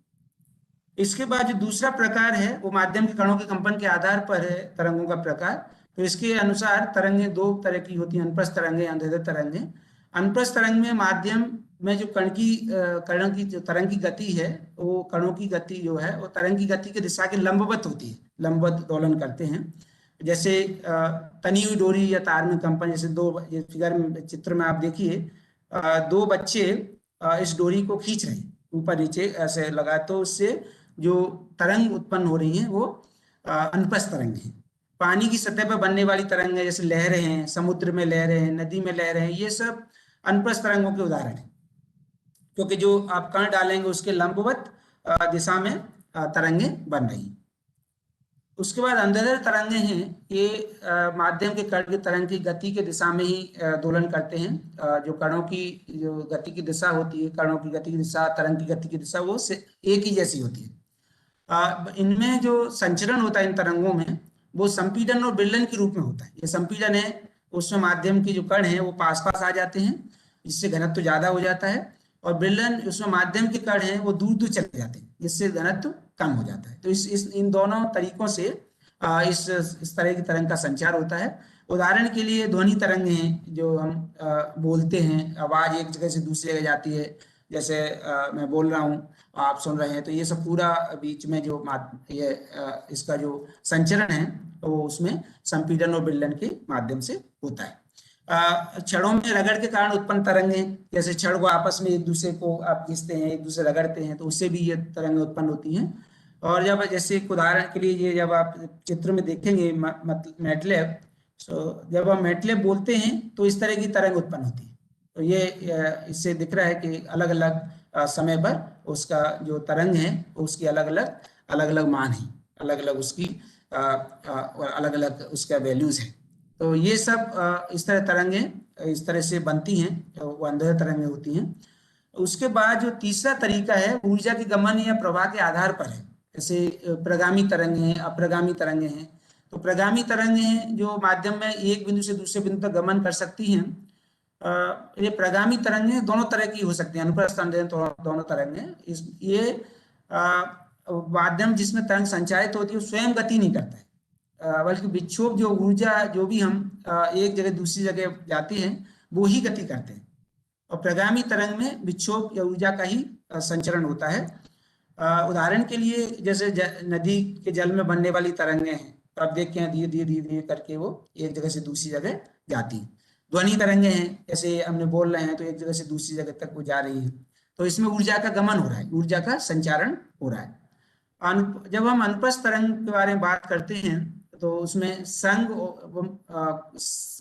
इसके बाद जो दूसरा प्रकार है वो माध्यम के कणों के कंपन के आधार पर है तरंगों का प्रकार। तो इसके अनुसार तरंगें दो तरह की होती हैं, अनुप्रस्थ तरंगें, अनुदैर्ध्य तरंगें। अनुप्रस्थ तरंग में माध्यम में जो कणों की जो तरंग की गति है, वो कणों की गति जो है वो तरंग की गति की दिशा के लंबवत होती है, लंबवत दोलन करते हैं। जैसे तनी हुई डोरी या तार में कंपन, जैसे फिगर में चित्र में आप देखिए, 2 बच्चे इस डोरी को खींच रहे हैं ऊपर नीचे ऐसे लगा, तो उससे जो तरंग उत्पन्न हो रही हैं वो अनुप्रस्थ तरंग है। पानी की सतह पर बनने वाली तरंग है, जैसे लहरें हैं, समुद्र में लहरें हैं, नदी में लहरें हैं, ये सब अनुप्रस्थ तरंगों के उदाहरण हैं, क्योंकि जो आप कण डालेंगे उसके लंबवत दिशा में तरंगे बन रही हैं। उसके बाद अनुदैर्ध्य तरंगे हैं, ये माध्यम के कण की तरंग की गति के दिशा में ही दोलन करते हैं। जो कणों की जो गति की दिशा होती है, कणों की गति की दिशा, तरंग की गति की दिशा वो एक ही जैसी होती है। इनमें जो संचरण होता है इन तरंगों में, वो संपीड़न और विलयन के रूप में होता है। ये संपीड़न है, उसमें माध्यम के जो कण हैं वो पास पास आ जाते हैं, जिससे घनत्व ज्यादा हो जाता है, और विलयन उसमें माध्यम के कण हैं वो दूर दूर चले जाते हैं, जिससे घनत्व कम हो जाता है। तो इन दोनों तरीकों से इस तरह की तरंग का संचार होता है। उदाहरण के लिए ध्वनि तरंगे हैं, जो हम बोलते हैं, आवाज एक जगह से दूसरी जगह जाती है, जैसे मैं बोल रहा हूँ, आप सुन रहे हैं, तो ये सब पूरा बीच में जो इसका जो संचरण है वो उसमें संपीड़न और विलयन के माध्यम से होता है। छड़ों में रगड़ के कारण उत्पन्न तरंगें, जैसे छड़ को आपस में एक दूसरे को आप घिसते हैं, एक दूसरे रगड़ते हैं, तो उससे भी ये तरंगें उत्पन्न होती हैं। और जब जैसे एक उदाहरण के लिए ये जब आप चित्र में देखेंगे मैटलैब, जब हम मैटलैब बोलते हैं तो इस तरह की तरंग उत्पन्न होती है। तो ये इससे दिख रहा है कि अलग अलग समय पर उसका जो तरंग है उसकी अलग अलग मान है, अलग अलग उसकी अलग अलग उसका वैल्यूज है। तो ये सब इस तरह तरंगें इस तरह से बनती हैं, वो अंदर तरंगें होती हैं। उसके बाद जो तीसरा तरीका है ऊर्जा के गमन या प्रवाह के आधार पर है। जैसे प्रगामी तरंगे हैं, अप्रगामी तरंगे हैं। तो प्रगामी तरंगे हैं जो माध्यम में एक बिंदु से दूसरे बिंदु तक गमन कर सकती हैं। ये प्रगामी तरंगे दोनों तरह की हो सकती हैं, अनुप्रस्थ दोनों तरंगे। इस ये माध्यम जिसमें तरंग संचारित होती है वो स्वयं गति नहीं करता है, बल्कि विक्षोभ जो ऊर्जा जो भी हम एक जगह दूसरी जगह जाती है वो ही गति करते हैं। और प्रगामी तरंग में विक्षोभ या ऊर्जा का ही संचरण होता है। उदाहरण के लिए जैसे नदी के जल में बनने वाली तरंगें हैं, तो आप देखते हैं धीरे धीरे धीरे धीरे करके वो एक जगह से दूसरी जगह जाती है। ध्वनि तरंगें हैं, जैसे हमने बोल रहे हैं तो एक जगह से दूसरी जगह तक वो जा रही है, तो इसमें ऊर्जा का गमन हो रहा है, ऊर्जा का संचारण हो रहा है। जब हम अनुप्रस्थ तरंग के बारे में बात करते हैं तो उसमें संग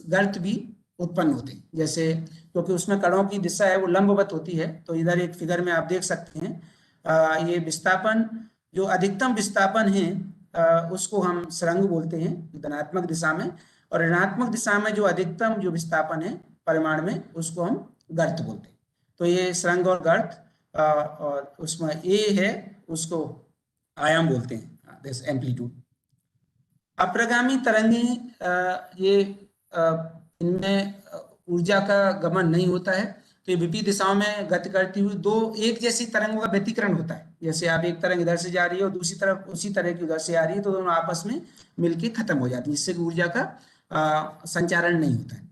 गर्त भी उत्पन्न होते हैं। जैसे क्योंकि उसमें कणों की दिशा है वो लंबवत होती है, तो इधर एक फिगर में आप देख सकते हैं ये विस्थापन जो अधिकतम विस्थापन है उसको हम सरंग बोलते हैं धनात्मक दिशा में, और ऋणात्मक दिशा में जो अधिकतम जो विस्थापन है परिमाण में उसको हम गर्त बोलते हैं। तो ये सरंग और गर्त और उसमें ए है उसको आयाम बोलते हैं, दिस एम्पलीट्यूड। अप्रगामी तरंगे ये इनमें ऊर्जा का गमन नहीं होता है, तो ये विपरीत दिशाओं में गति करती हुई दो एक जैसी तरंगों का व्यतिकरण होता है। जैसे आप एक तरंग इधर से जा रही है और दूसरी तरफ उसी तरह की उधर से आ रही है, तो दोनों आपस में मिलके खत्म हो जाती है, जिससे ऊर्जा का संचारण नहीं होता है।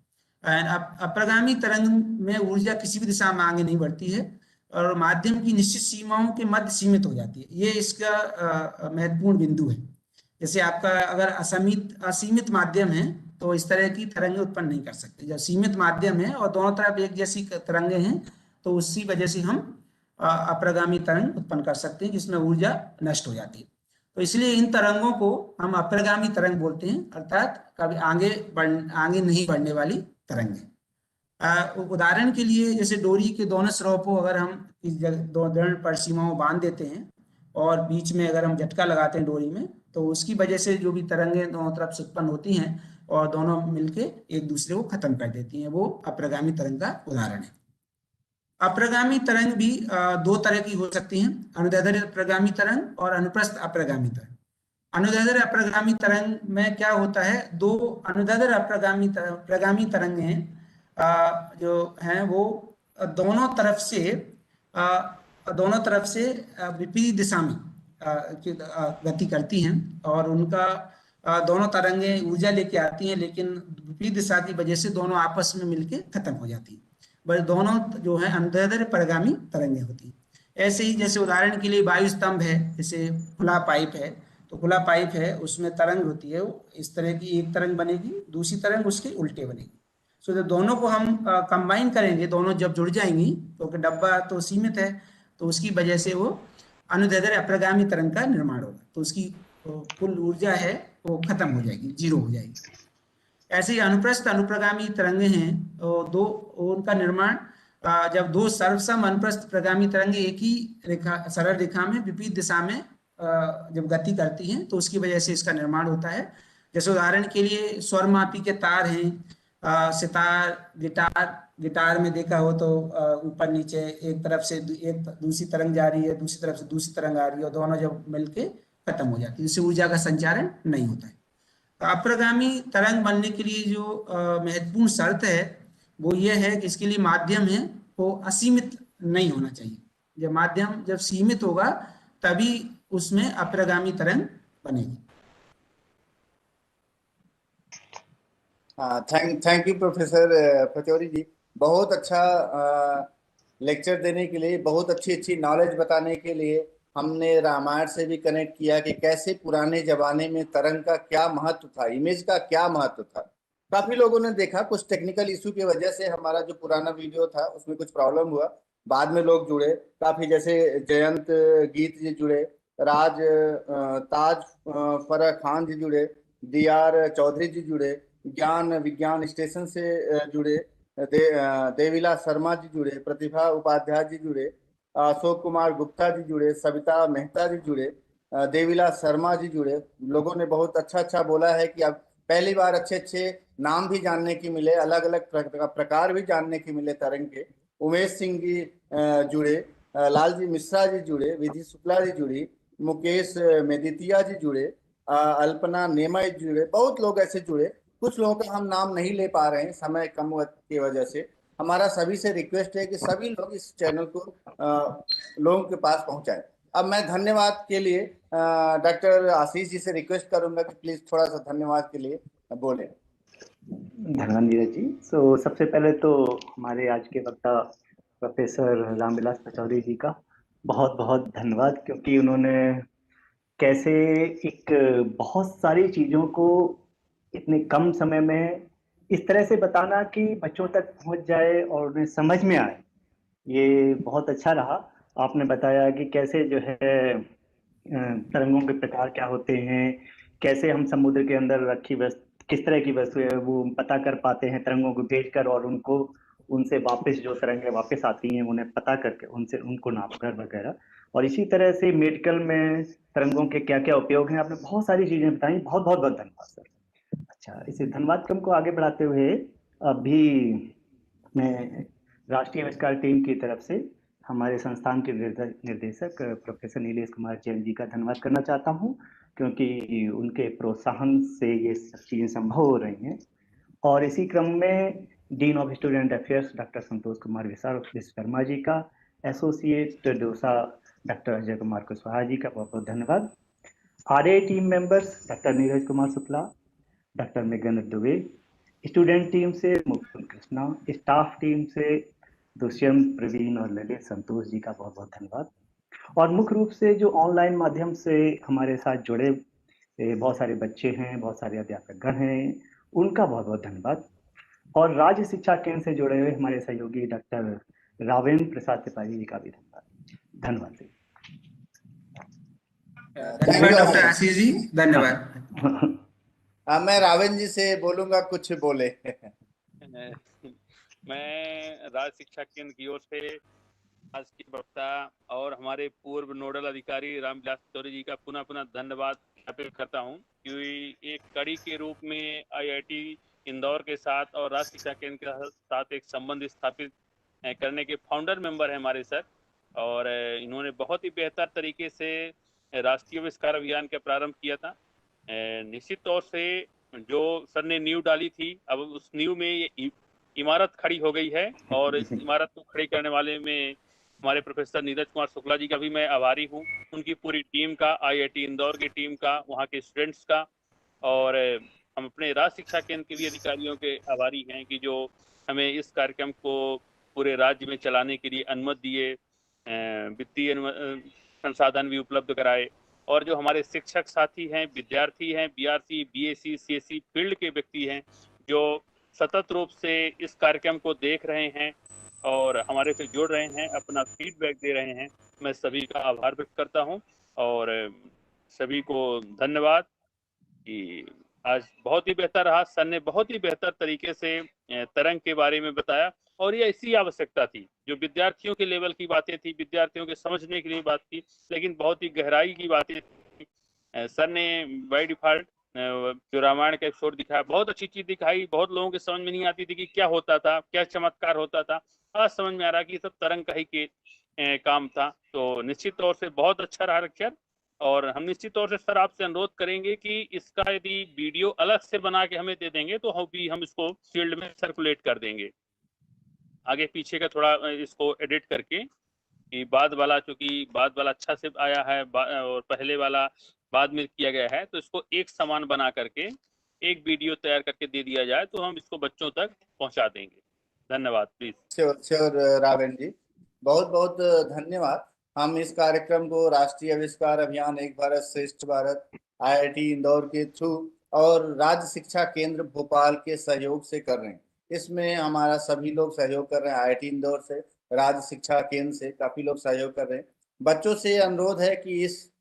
अप्रगामी तरंग में ऊर्जा किसी भी दिशा में आगे नहीं बढ़ती है और माध्यम की निश्चित सीमाओं के मध्य सीमित हो जाती है। ये इसका महत्वपूर्ण बिंदु है। जैसे आपका अगर असीमित माध्यम है तो इस तरह की तरंगें उत्पन्न नहीं कर सकते। जब सीमित माध्यम है और दोनों तरफ एक जैसी तरंगें हैं तो उसी वजह से हम अप्रगामी तरंग उत्पन्न कर सकते हैं जिसमें ऊर्जा नष्ट हो जाती है। तो इसलिए इन तरंगों को हम अप्रगामी तरंग बोलते हैं, अर्थात कभी आगे नहीं बढ़ने वाली तरंगें। उदाहरण के लिए जैसे डोरी के दोनों सिरों को अगर हम दो दृढ़ परिसीमाओं बांध देते हैं और बीच में अगर हम झटका लगाते हैं डोरी में, तो उसकी वजह से जो भी तरंगें दोनों तरफ से उत्पन्न होती हैं और दोनों मिलके एक दूसरे को खत्म कर देती हैं, वो अप्रगामी तरंग का उदाहरण है। अप्रगामी तरंग भी दो तरह की हो सकती हैं, अनुदैर्ध्य अप्रगामी तरंग और अनुप्रस्थ अप्रगामी तरंग। अनुदैर्ध्य अप्रगामी तरंग में क्या होता है, दो अनुदैर्ध्य अप्रगामी तरंग हैं जो हैं वो दोनों तरफ से विपरीत दिशा में गति करती हैं और उनका दोनों तरंगें ऊर्जा लेके आती हैं, लेकिन विपरीत दिशा की वजह से दोनों आपस में मिलके खत्म हो जाती हैं। बस दोनों जो है अनुदैर्ध्य परगामी तरंगें होती हैं। ऐसे ही जैसे उदाहरण के लिए वायु स्तंभ है, जैसे खुला पाइप है, तो खुला पाइप है उसमें तरंग होती है, इस तरह की एक तरंग बनेगी, दूसरी तरंग उसके उल्टे बनेगी। सो जब दोनों को हम कंबाइन करेंगे, दोनों जब जुड़ जाएंगी, क्योंकि डब्बा तो सीमित है, तो उसकी वजह से वो अनुदैर्ध्य अप्रगामी तरंग का निर्माण होगा, तो उसकी कुल ऊर्जा है वो खत्म हो जाएगी, जीरो हो जाएगी। ऐसे ही अनुप्रस्थ अनुप्रगामी तरंगे हैं, दो उनका निर्माण जब दो सर्वसम अनुप्रस्थ प्रगामी तरंगे एक ही सरल रेखा में विपरीत दिशा में जब गति करती हैं तो उसकी वजह से इसका निर्माण होता है। जैसे उदाहरण के लिए स्वरमापी के तार हैं, सितार, गिटार में देखा हो तो ऊपर नीचे एक तरफ से एक दूसरी तरंग जा रही है, दूसरी तरफ से दूसरी तरंग आ रही है और दोनों जब मिलके खत्म हो जाती है, जिससे ऊर्जा का संचारण नहीं होता है। अप्रगामी तरंग बनने के लिए जो महत्वपूर्ण शर्त है वो ये है कि इसके लिए माध्यम है वो असीमित नहीं होना चाहिए। जब माध्यम जब सीमित होगा तभी उसमें अप्रगामी तरंग बनेगी। हाँ, थैंक यू प्रोफेसर पचौरी जी, बहुत अच्छा लेक्चर देने के लिए, बहुत अच्छी अच्छी नॉलेज बताने के लिए। हमने रामायण से भी कनेक्ट किया कि कैसे पुराने जमाने में तरंग का क्या महत्व था, इमेज का क्या महत्व था। काफी लोगों ने देखा, कुछ टेक्निकल इशू की वजह से हमारा जो पुराना वीडियो था उसमें कुछ प्रॉब्लम हुआ, बाद में लोग जुड़े काफी, जैसे जयंत गीत जी जुड़े, ताज फरा खान जी जुड़े, DR चौधरी जी जुड़े, ज्ञान विज्ञान स्टेशन से जुड़े, देवीलाल शर्मा जी जुड़े, प्रतिभा उपाध्याय जी जुड़े, अशोक कुमार गुप्ता जी जुड़े, सविता मेहता जी जुड़े, देवीलाल शर्मा जी जुड़े। लोगों ने बहुत अच्छा अच्छा बोला है कि अब पहली बार अच्छे अच्छे नाम भी जानने की मिले, अलग अलग प्रकार भी जानने की मिले तरंग के। उमेश सिंह जी जुड़े, लालजी मिश्रा जी जुड़े, विधि शुक्ला जी जुड़ी, मुकेश मेदितिया जी जुड़े, अल्पना नेमा जी जुड़े, बहुत लोग ऐसे जुड़े। कुछ लोगों का हम नाम नहीं ले पा रहे हैं समय कम की वजह से। हमारा सभी से रिक्वेस्ट है कि सभी लोग इस चैनल को लोगों के पास पहुंचाएं। अब मैं धन्यवाद के लिए डॉक्टर आशीष जी से रिक्वेस्ट करूंगा कि प्लीज थोड़ा सा धन्यवाद के लिए बोले। धन्यवाद नीरज जी। सबसे पहले तो हमारे आज के वक्ता प्रोफेसर रामविलास पचौरी जी का बहुत बहुत धन्यवाद, क्योंकि उन्होंने कैसे एक बहुत सारी चीज़ों को इतने कम समय में इस तरह से बताना कि बच्चों तक पहुंच जाए और उन्हें समझ में आए, ये बहुत अच्छा रहा। आपने बताया कि कैसे जो है तरंगों के प्रकार क्या होते हैं, कैसे हम समुद्र के अंदर रखी वस्तु, किस तरह की वस्तु है वो पता कर पाते हैं तरंगों को भेजकर, और उनको उनसे वापस जो तरंगें वापस आती हैं उन्हें पता करके उनसे उनको नापकर वगैरह। और इसी तरह से मेडिकल में तरंगों के क्या क्या उपयोग हैं, आपने बहुत सारी चीजें बताई। बहुत बहुत बहुत धन्यवाद सर। अच्छा, इसे धन्यवाद क्रम को आगे बढ़ाते हुए अभी मैं राष्ट्रीय आविष्कार टीम की तरफ से हमारे संस्थान के निर्देशक प्रोफेसर नीलेश कुमार जैन जी का धन्यवाद करना चाहता हूं, क्योंकि उनके प्रोत्साहन से ये सब चीजें संभव हो रही हैं। और इसी क्रम में dean of student affairs doctor Santosh Kumar Vishwakarma ji का, associate DoSA doctor Ajay Kumar Kushwaha ji का बहुत बहुत धन्यवाद। RA team members doctor Neeraj Kumar Shukla, doctor मेघन दुबे, स्टूडेंट टीम से मुकुंद कृष्णा, स्टाफ टीम से दुष्यंत, प्रवीण और ललित, संतोष जी का बहुत बहुत धन्यवाद। और मुख्य रूप से जो ऑनलाइन माध्यम से हमारे साथ जुड़े बहुत सारे बच्चे हैं, बहुत सारे अध्यापकगण हैं, उनका बहुत बहुत धन्यवाद। और राज्य शिक्षा केंद्र से जुड़े हुए हमारे सहयोगी डॉक्टर रावेंद्र प्रसाद तिवारी जी का भी धन्यवाद। धन्यवाद जी। धन्यवाद डॉक्टर आशीष जी, धन्यवाद। मैं रावेंद्र जी से बोलूंगा कुछ बोले। मैं राज्य शिक्षा केंद्र की ओर से आज की वक्ता और हमारे पूर्व नोडल अधिकारी रामविलास पचौरी जी का पुनः पुनः धन्यवाद ज्ञापित करता हूं, क्योंकि एक कड़ी के रूप में आईआईटी इंदौर के साथ और राज्य शिक्षा केंद्र के साथ एक संबंध स्थापित करने के फाउंडर मेंबर है हमारे सर। और इन्होंने बहुत ही बेहतर तरीके से राष्ट्रीय आविष्कार अभियान का प्रारंभ किया था। निश्चित तौर से जो सर ने नींव डाली थी, अब उस नींव में ये इमारत खड़ी हो गई है, और इस इमारत को खड़ी करने वाले में हमारे प्रोफेसर नीरज कुमार शुक्ला जी का भी मैं आभारी हूँ, उनकी पूरी टीम का, आईआईटी इंदौर की टीम का, वहाँ के स्टूडेंट्स का। और हम अपने राज्य शिक्षा केंद्र के भी अधिकारियों के आभारी हैं कि जो हमें इस कार्यक्रम को पूरे राज्य में चलाने के लिए अनुमति दिए, वित्तीय संसाधन भी उपलब्ध कराए। और जो हमारे शिक्षक साथी हैं, विद्यार्थी हैं, बीआरसी, बीएससी, सीएससी फील्ड के व्यक्ति हैं, जो सतत रूप से इस कार्यक्रम को देख रहे हैं और हमारे से जुड़ रहे हैं, अपना फीडबैक दे रहे हैं, मैं सभी का आभार व्यक्त करता हूं। और सभी को धन्यवाद कि आज बहुत ही बेहतर रहा। सर ने बहुत ही बेहतर तरीके से तरंग के बारे में बताया, और ये इसी आवश्यकता थी, जो विद्यार्थियों के लेवल की बातें थी, विद्यार्थियों के समझने के लिए बात थी, लेकिन बहुत ही गहराई की बातें थी। सर ने बाय डिफॉल्ट जो रामायण का एपिसोड दिखाया, बहुत अच्छी चीज दिखाई। बहुत लोगों के समझ में नहीं आती थी कि क्या होता था, क्या चमत्कार होता था। आज समझ में आ रहा कि सब तरंग का ही के काम था। तो निश्चित तौर से बहुत अच्छा रहा लेक्चर, और हम निश्चित तौर से सर आपसे अनुरोध करेंगे कि इसका यदि वीडियो अलग से बना के हमें दे देंगे तो हम इसको फील्ड में सर्कुलेट कर देंगे, आगे पीछे का थोड़ा इसको एडिट करके, कि बाद वाला, चूंकि बाद वाला अच्छा से आया है और पहले वाला बाद में किया गया है, तो इसको एक समान बना करके एक वीडियो तैयार करके दे दिया जाए तो हम इसको बच्चों तक पहुंचा देंगे। धन्यवाद। प्लीज। श्योर रावेंद्र जी, बहुत बहुत धन्यवाद। हम इस कार्यक्रम को राष्ट्रीय आविष्कार अभियान एक भारत श्रेष्ठ भारत, आईआईटी इंदौर के थ्रू और राज्य शिक्षा केंद्र भोपाल के सहयोग से कर रहे हैं। इसमें हमारा सभी लोग सहयोग कर रहे हैं, आईआईटी इंदौर से, राज्य शिक्षा केंद्र से काफी लोग सहयोग कर रहे हैं। बच्चों से अनुरोध है कि इस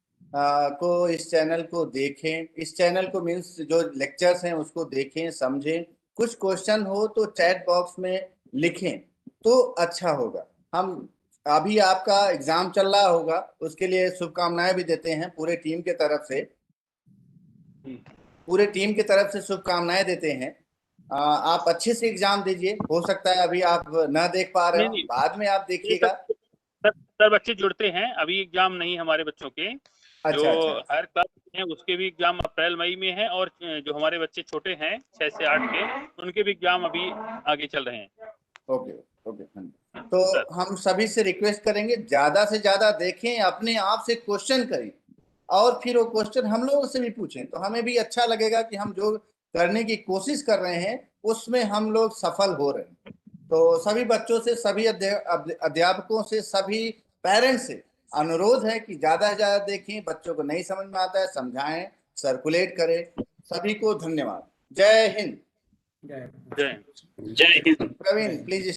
चैनल को देखें, इस चैनल को मीन्स जो लेक्चर्स हैं उसको देखें, समझें। कुछ क्वेश्चन हो तो चैट बॉक्स में लिखें तो अच्छा होगा। हम अभी आपका एग्जाम चल रहा होगा, उसके लिए शुभकामनाएं भी देते हैं पूरे टीम के तरफ से, शुभकामनाएं देते हैं। आप अच्छे से एग्जाम दीजिए। हो सकता है अभी आप ना देख पा रहे हो, नहीं, बाद में आप देखिएगा। सर बच्चे जुड़ते हैं, अभी एग्जाम नहीं हमारे बच्चों के। जो अच्छा। हर क्लास हैं उसके भी एग्जाम अप्रैल मई में है, और जो हमारे बच्चे छोटे हैं 6 से 8 के, उनके भी एग्जाम अभी आगे चल रहे हैं। ओके। तो हम सभी से रिक्वेस्ट करेंगे ज्यादा से ज्यादा देखें, अपने आप से क्वेश्चन करें, और फिर वो क्वेश्चन हम लोगों से भी पूछें, तो हमें भी अच्छा लगेगा कि हम जो करने की कोशिश कर रहे हैं उसमें हम लोग सफल हो रहे हैं। तो सभी बच्चों से, सभी अध्यापकों से, सभी पेरेंट्स से अनुरोध है कि ज्यादा से ज्यादा देखें, बच्चों को नहीं समझ में आता है समझाएं, सर्कुलेट करें। सभी को धन्यवाद। जय हिंद। जय जय हिंद। प्रवीण प्लीज